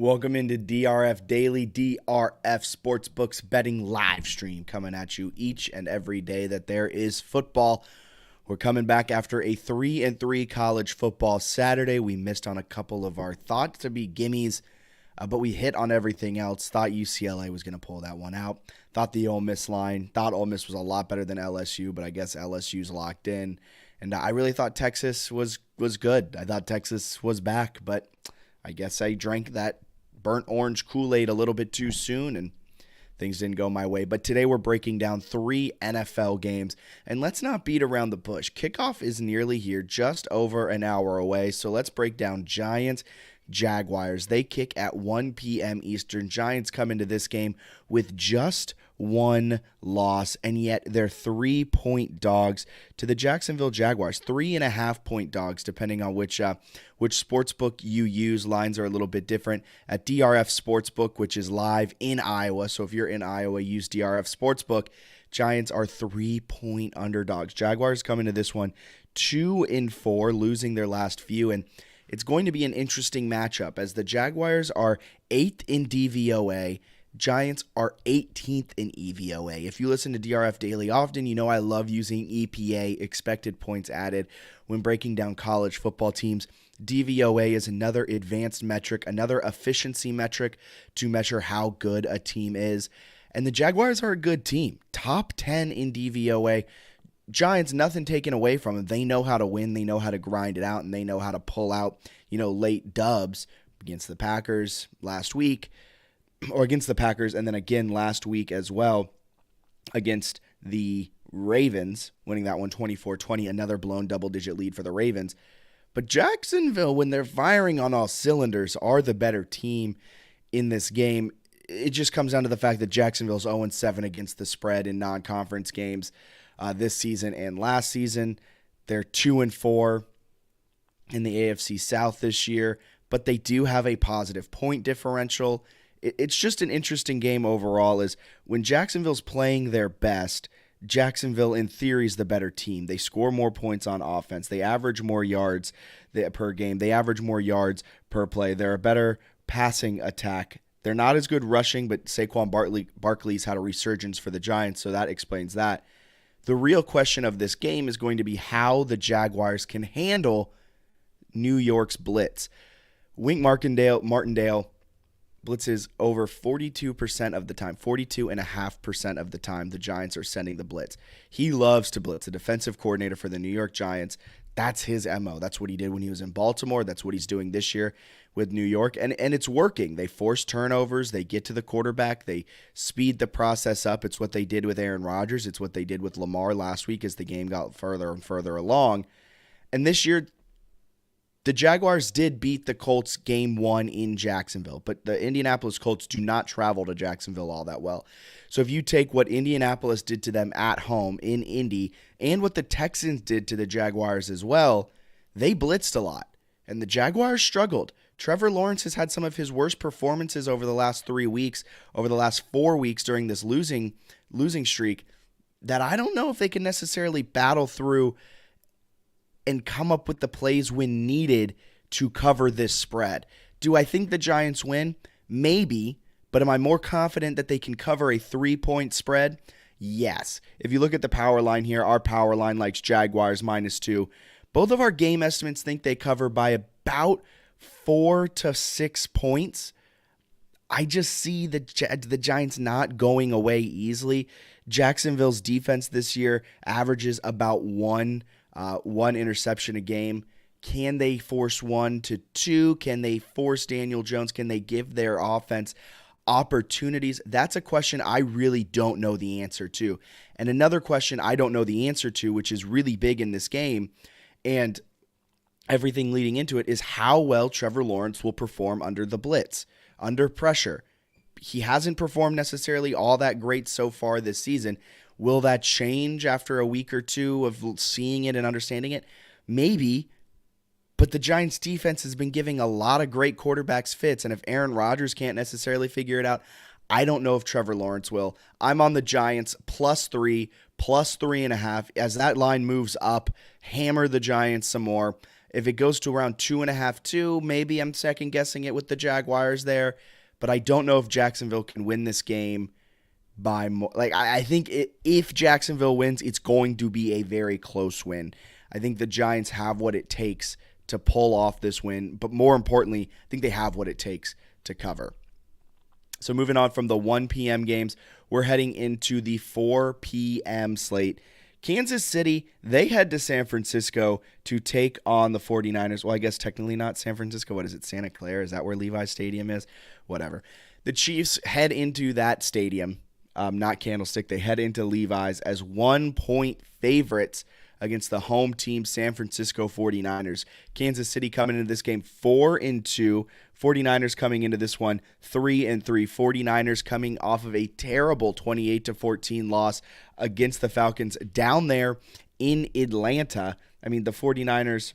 Welcome into DRF Daily, DRF Sportsbooks betting live stream, coming at you each and every day that there is football. We're coming back after a 3-3 college football Saturday. We missed on a couple of our thought to be gimmies, but we hit on everything else. Thought UCLA was going to pull that one out. Thought the Ole Miss line. Thought Ole Miss was a lot better than LSU, but I guess LSU's locked in. And I really thought Texas was good. I thought Texas was back, but I guess I drank that burnt orange Kool-Aid a little bit too soon, and things didn't go my way. But today we're breaking down 3 NFL games, and let's not beat around the bush. Kickoff is nearly here, just over an hour away, so let's break down Giants, Jaguars. They kick at 1 p.m. Eastern. Giants come into this game with just one loss, and yet they're 3-point dogs to the Jacksonville Jaguars. 3.5-point dogs, depending on which sportsbook you use. Lines are a little bit different. At DRF Sportsbook, which is live in Iowa, so if you're in Iowa, use DRF Sportsbook. Giants are 3-point underdogs. Jaguars come into this one 2-4, losing their last few, and it's going to be an interesting matchup as the Jaguars are 8th in DVOA. Giants are 18th in EVOA. If you listen to DRF Daily often, you know I love using EPA, expected points added, when breaking down college football teams. DVOA is another advanced metric, another efficiency metric to measure how good a team is. And the Jaguars are a good team. Top 10 in DVOA. Giants, nothing taken away from them. They know how to win. They know how to grind it out, and they know how to pull out, late dubs against the Packers last week, or against the Packers, and then again last week as well against the Ravens, winning that one 24-20, another blown double-digit lead for the Ravens. But Jacksonville, when they're firing on all cylinders, are the better team in this game. It just comes down to the fact that Jacksonville's 0-7 against the spread in non-conference games this season and last season. They're 2-4 in the AFC South this year, but they do have a positive point differential. It's just an interesting game overall, is when Jacksonville's playing their best, Jacksonville in theory is the better team. They score more points on offense. They average more yards per game. They average more yards per play. They're a better passing attack. They're not as good rushing, but Saquon Barkley's had a resurgence for the Giants, so that explains that. The real question of this game is going to be how the Jaguars can handle New York's blitz. Wink Martindale blitzes over 42% of the time, 42.5% of the time the Giants are sending the blitz. He loves to blitz. A defensive coordinator for the New York Giants, that's his MO. That's what he did when he was in Baltimore. That's what he's doing this year with New York. And it's working. They force turnovers. They get to the quarterback. They speed the process up. It's what they did with Aaron Rodgers. It's what they did with Lamar last week as the game got further and further along. And this year, the Jaguars did beat the Colts game 1 in Jacksonville, but the Indianapolis Colts do not travel to Jacksonville all that well. So if you take what Indianapolis did to them at home in Indy and what the Texans did to the Jaguars as well, they blitzed a lot, and the Jaguars struggled. Trevor Lawrence has had some of his worst performances over the last 3 weeks, over the last 4 weeks during this losing streak, that I don't know if they can necessarily battle through and come up with the plays when needed to cover this spread. Do I think the Giants win? Maybe, but am I more confident that they can cover a 3-point spread? Yes. If you look at the power line here, our power line likes Jaguars -2. Both of our game estimates think they cover by about 4 to 6 points. I just see the Giants not going away easily. Jacksonville's defense this year averages about one interception a game. Can they force 1 to 2? Can they force Daniel Jones? Can they give their offense opportunities? That's a question I really don't know the answer to. And another question I don't know the answer to, which is really big in this game, and everything leading into it, is how well Trevor Lawrence will perform under the blitz, under pressure. He hasn't performed necessarily all that great so far this season. Will that change after a week or two of seeing it and understanding it? Maybe, but the Giants' defense has been giving a lot of great quarterbacks fits, and if Aaron Rodgers can't necessarily figure it out, I don't know if Trevor Lawrence will. I'm on the Giants +3, +3.5. As that line moves up, hammer the Giants some more. If it goes to around 2.5, 2, maybe I'm second guessing it with the Jaguars there. But I don't know if Jacksonville can win this game by more. Like, I think if Jacksonville wins, it's going to be a very close win. I think the Giants have what it takes to pull off this win. But more importantly, I think they have what it takes to cover. So moving on from the 1 p.m. games, we're heading into the 4 p.m. slate. Kansas City, they head to San Francisco to take on the 49ers. Well, I guess technically not San Francisco. What is it, Santa Clara? Is that where Levi's Stadium is? Whatever. The Chiefs head into that stadium, not Candlestick. They head into Levi's as 1-point favorites against the home team San Francisco 49ers. Kansas City coming into this game 4-2. 49ers coming into this one 3-3. 49ers coming off of a terrible 28-14 loss against the Falcons down there in Atlanta. I mean, the 49ers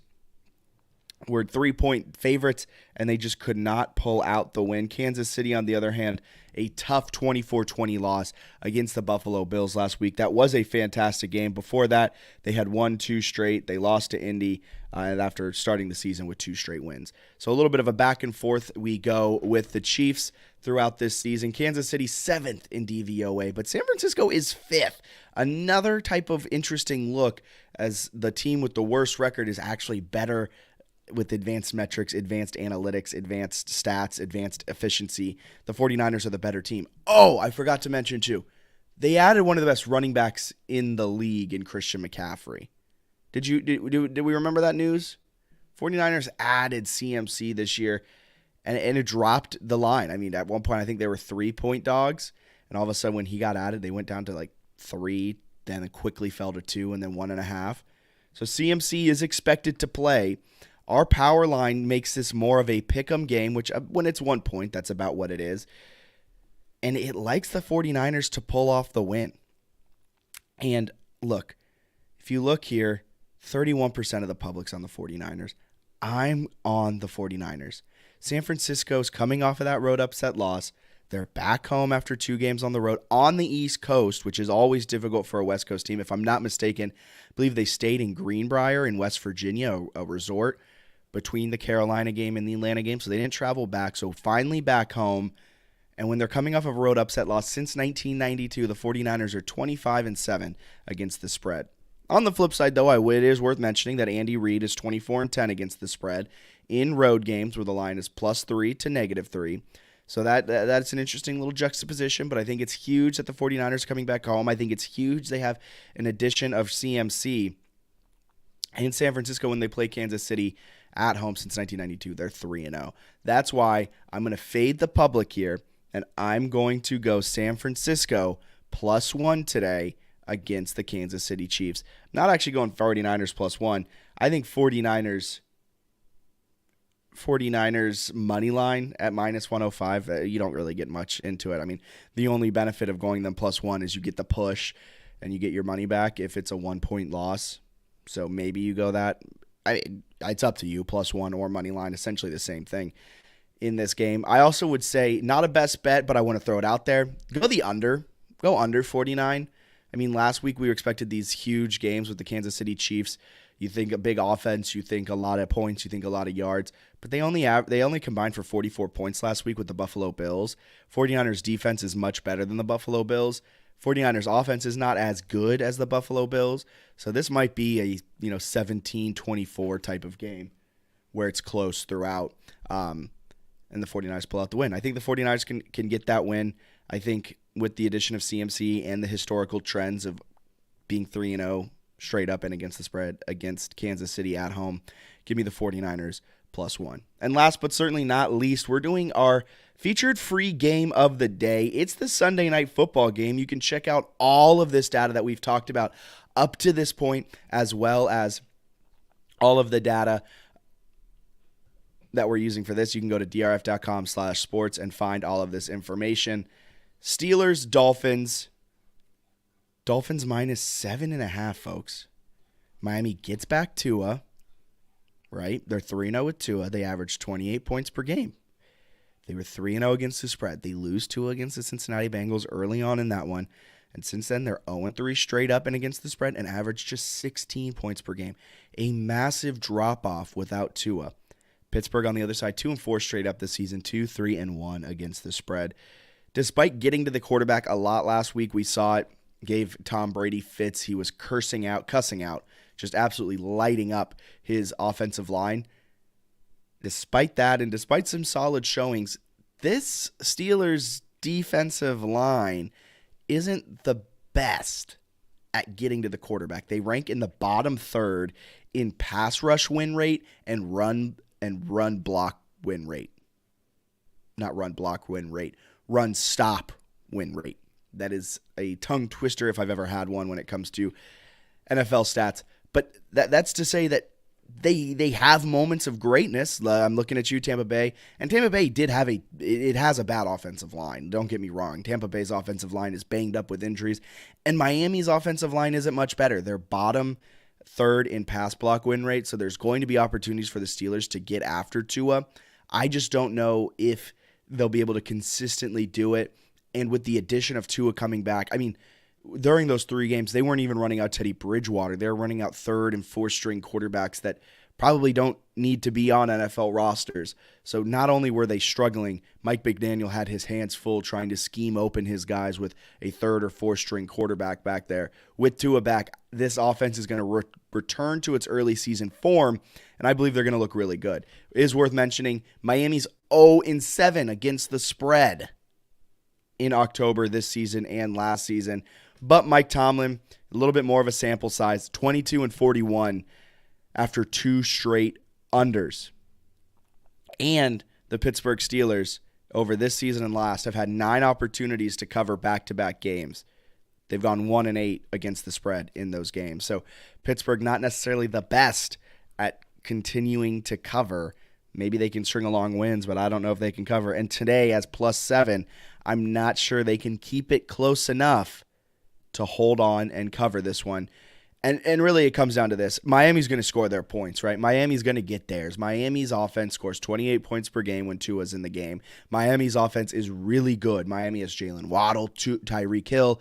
were 3-point favorites, and they just could not pull out the win. Kansas City, on the other hand, a tough 24-20 loss against the Buffalo Bills last week. That was a fantastic game. Before that, they had won 2 straight. They lost to Indy after starting the season with 2 straight wins. So a little bit of a back and forth we go with the Chiefs throughout this season. Kansas City 7th in DVOA, but San Francisco is 5th. Another type of interesting look, as the team with the worst record is actually better with advanced metrics, advanced analytics, advanced stats, advanced efficiency. The 49ers are the better team. Oh, I forgot to mention too, they added one of the best running backs in the league in Christian McCaffrey. Did we remember that news? 49ers added CMC this year, and it dropped the line. I mean, at one point I think they were 3-point dogs, and all of a sudden when he got added, they went down to like 3, then it quickly fell to 2, and then 1.5. So CMC is expected to play. Our power line makes this more of a pick'em game, which when it's 1 point, that's about what it is. And it likes the 49ers to pull off the win. And look, if you look here, 31% of the public's on the 49ers. I'm on the 49ers. San Francisco's coming off of that road upset loss. They're back home after 2 games on the road on the East Coast, which is always difficult for a West Coast team. If I'm not mistaken, I believe they stayed in Greenbrier in West Virginia, a resort, between the Carolina game and the Atlanta game, so they didn't travel back. So finally back home, and when they're coming off of a road upset loss since 1992, the 49ers are 25-7 against the spread. On the flip side, though, it is worth mentioning that Andy Reid is 24-10 against the spread in road games where the line is +3 to -3. So that's an interesting little juxtaposition, but I think it's huge that the 49ers are coming back home. I think it's huge they have an addition of CMC in San Francisco when they play Kansas City at home since 1992. They're 3-0. That's why I'm going to fade the public here, and I'm going to go San Francisco +1 today against the Kansas City Chiefs. I'm not actually going 49ers +1. I think 49ers money line at -105. You don't really get much into it. I mean, the only benefit of going them +1 is you get the push and you get your money back if it's a 1-point loss. So maybe you go that. It's up to you, +1 or money line, essentially the same thing in this game. I also would say not a best bet, but I want to throw it out there. Go the under. Go under 49. I mean, last week we expected these huge games with the Kansas City Chiefs. You think a big offense, you think a lot of points, you think a lot of yards, but they only combined for 44 points last week with the Buffalo Bills. 49ers defense is much better than the Buffalo Bills. 49ers offense is not as good as the Buffalo Bills, so this might be a 17-24 type of game where it's close throughout, and the 49ers pull out the win. I think the 49ers can get that win. I think with the addition of CMC and the historical trends of being 3-0 straight up and against the spread against Kansas City at home, give me the 49ers +1. And last but certainly not least, we're doing our featured free game of the day. It's the Sunday Night Football game. You can check out all of this data that we've talked about up to this point, as well as all of the data that we're using for this. You can go to drf.com/sports and find all of this information. Steelers, Dolphins. Dolphins -7.5, folks. Miami gets back Tua, right? They're 3-0 with Tua. They average 28 points per game. They were 3-0 against the spread. They lose Tua against the Cincinnati Bengals early on in that one. And since then, they're 0-3 straight up and against the spread and average just 16 points per game. A massive drop-off without Tua. Pittsburgh on the other side, 2-4 straight up this season, 2-3-1 against the spread. Despite getting to the quarterback a lot last week, we saw it, gave Tom Brady fits. He was cussing out, just absolutely lighting up his offensive line. Despite that, and despite some solid showings, this Steelers defensive line isn't the best at getting to the quarterback. They rank in the bottom third in pass rush win rate and run block win rate. Not run block win rate, run stop win rate. That is a tongue twister if I've ever had one when it comes to NFL stats. But that's to say that they have moments of greatness. I'm looking at you, Tampa Bay. And Tampa Bay has a bad offensive line. Don't get me wrong. Tampa Bay's offensive line is banged up with injuries. And Miami's offensive line isn't much better. They're bottom third in pass block win rate. So there's going to be opportunities for the Steelers to get after Tua. I just don't know if they'll be able to consistently do it. And with the addition of Tua coming back, I mean, during those 3 games, they weren't even running out Teddy Bridgewater. They're running out third and fourth string quarterbacks that probably don't need to be on NFL rosters. So not only were they struggling, Mike McDaniel had his hands full trying to scheme open his guys with a third or fourth string quarterback back there. With Tua back, this offense is going to return to its early season form, and I believe they're going to look really good. It is worth mentioning, Miami's 0-7 against the spread in October this season and last season. But Mike Tomlin, a little bit more of a sample size, 22-41 after 2 straight unders. And the Pittsburgh Steelers, over this season and last, have had 9 opportunities to cover back-to-back games. They've gone 1-8 against the spread in those games. So Pittsburgh not necessarily the best at continuing to cover. Maybe they can string along wins, but I don't know if they can cover. And today, as +7, I'm not sure they can keep it close enough to hold on and cover this one. And really it comes down to this. Miami's going to score their points, right? Miami's going to get theirs. Miami's offense scores 28 points per game when Tua's in the game. Miami's offense is really good. Miami has Jalen Waddle, Tyreek Hill.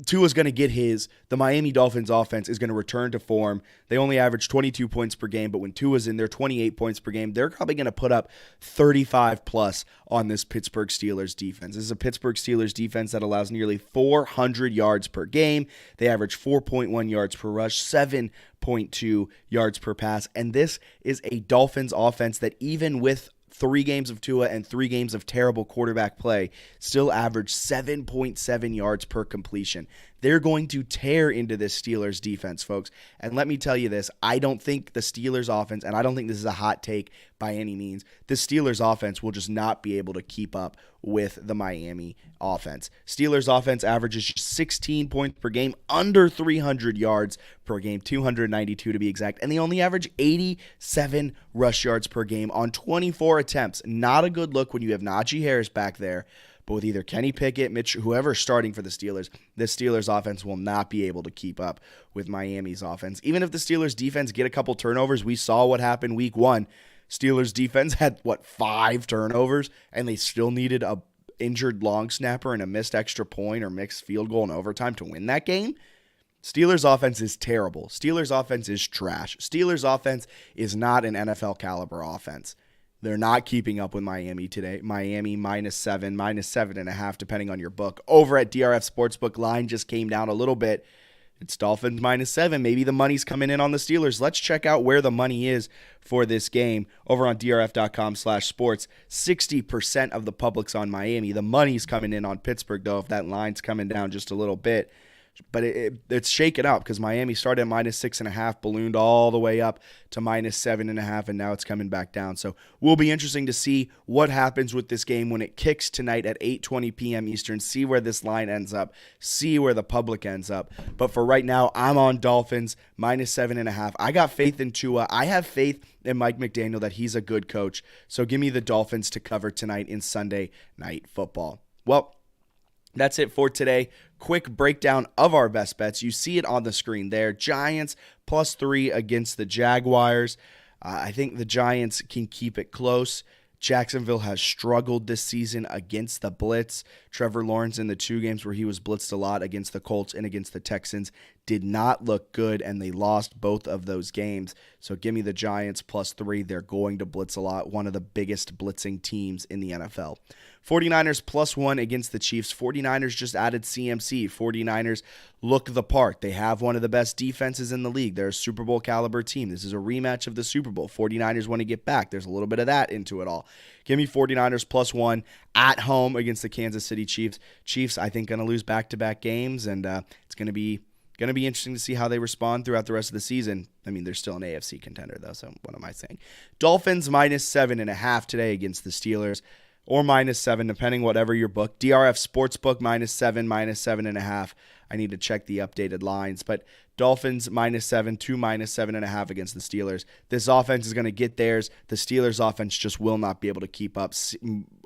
Tua's going to get his. The Miami Dolphins offense is going to return to form. They only average 22 points per game, but when Tua's in there, 28 points per game. They're probably going to put up 35 plus on this Pittsburgh Steelers defense. This is a Pittsburgh Steelers defense that allows nearly 400 yards per game. They average 4.1 yards per rush, 7.2 yards per pass, and this is a Dolphins offense that even with 3 games of Tua and 3 games of terrible quarterback play, still average 7.7 yards per completion. They're going to tear into this Steelers defense, folks. And let me tell you this, I don't think the Steelers offense, and I don't think this is a hot take by any means, the Steelers offense will just not be able to keep up with the Miami offense. Steelers offense averages 16 points per game, under 300 yards per game, 292 to be exact, and they only average 87 rush yards per game on 24 attempts. Not a good look when you have Najee Harris back there. But with either Kenny Pickett, Mitch, whoever's starting for the Steelers, the Steelers offense will not be able to keep up with Miami's offense. Even if the Steelers defense get a couple turnovers, we saw what happened week 1. Steelers defense had, 5 turnovers, and they still needed a injured long snapper and a missed extra point or mixed field goal in overtime to win that game. Steelers offense is terrible. Steelers offense is trash. Steelers offense is not an NFL caliber offense. They're not keeping up with Miami today. Miami -7, -7.5, depending on your book. Over at DRF Sportsbook, line just came down a little bit. It's Dolphins -7. Maybe the money's coming in on the Steelers. Let's check out where the money is for this game over on drf.com/sports. 60% of the public's on Miami. The money's coming in on Pittsburgh, though, if that line's coming down just a little bit. But it's shaken up because Miami started at -6.5, ballooned all the way up to -7.5, and now it's coming back down. So will be interesting to see what happens with this game when it kicks tonight at 8:20 p.m. Eastern, see where this line ends up, see where the public ends up. But for right now, I'm on Dolphins, -7.5. I got faith in Tua. I have faith in Mike McDaniel that he's a good coach. So give me the Dolphins to cover tonight in Sunday Night Football. Well, that's it for today. Quick breakdown of our best bets. You see it on the screen there. Giants +3 against the Jaguars. I think the Giants can keep it close. Jacksonville has struggled this season against the blitz. Trevor Lawrence in the 2 games where he was blitzed a lot against the Colts and against the Texans did not look good, and they lost both of those games. So give me the Giants +3. They're going to blitz a lot, one of the biggest blitzing teams in the NFL. 49ers +1 against the Chiefs. 49ers just added CMC. 49ers look the part. They have one of the best defenses in the league. They're a Super Bowl caliber team. This is a rematch of the Super Bowl. 49ers want to get back. There's a little bit of that into it all. Give me 49ers +1 at home against the Kansas City Chiefs. Chiefs, I think, going to lose back-to-back games, and it's going to be interesting to see how they respond throughout the rest of the season. I mean, they're still an AFC contender, though, so what am I saying? Dolphins -7.5 today against the Steelers, or -7, depending whatever your book. DRF Sportsbook -7, -7.5. I need to check the updated lines, but Dolphins -7 to -7.5 against the Steelers. This offense is going to get theirs. The Steelers offense just will not be able to keep up.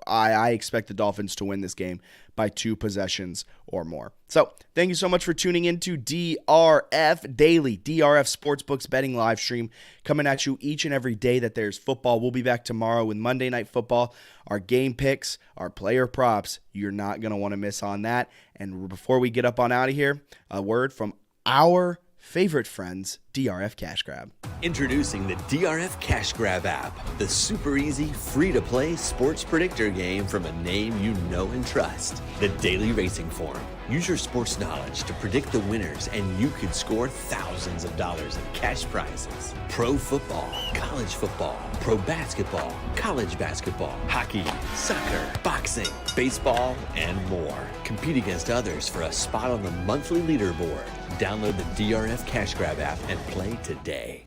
I expect the Dolphins to win this game by 2 possessions or more. So thank you so much for tuning into DRF Daily, DRF Sportsbooks betting live stream, coming at you each and every day that there's football. We'll be back tomorrow with Monday Night Football, our game picks, our player props. You're not going to want to miss on that. And before we get up on out of here, a word from our favorite friends, DRF Cash Grab. Introducing the DRF Cash Grab app, the super easy, free-to-play sports predictor game from a name you know and trust, the Daily Racing Form. Use your sports knowledge to predict the winners, and you could score thousands of dollars in cash prizes. Pro football, college football, pro basketball, college basketball, hockey, soccer, boxing, baseball, and more. Compete against others for a spot on the monthly leaderboard. Download the DRF Cash Grab app and play today.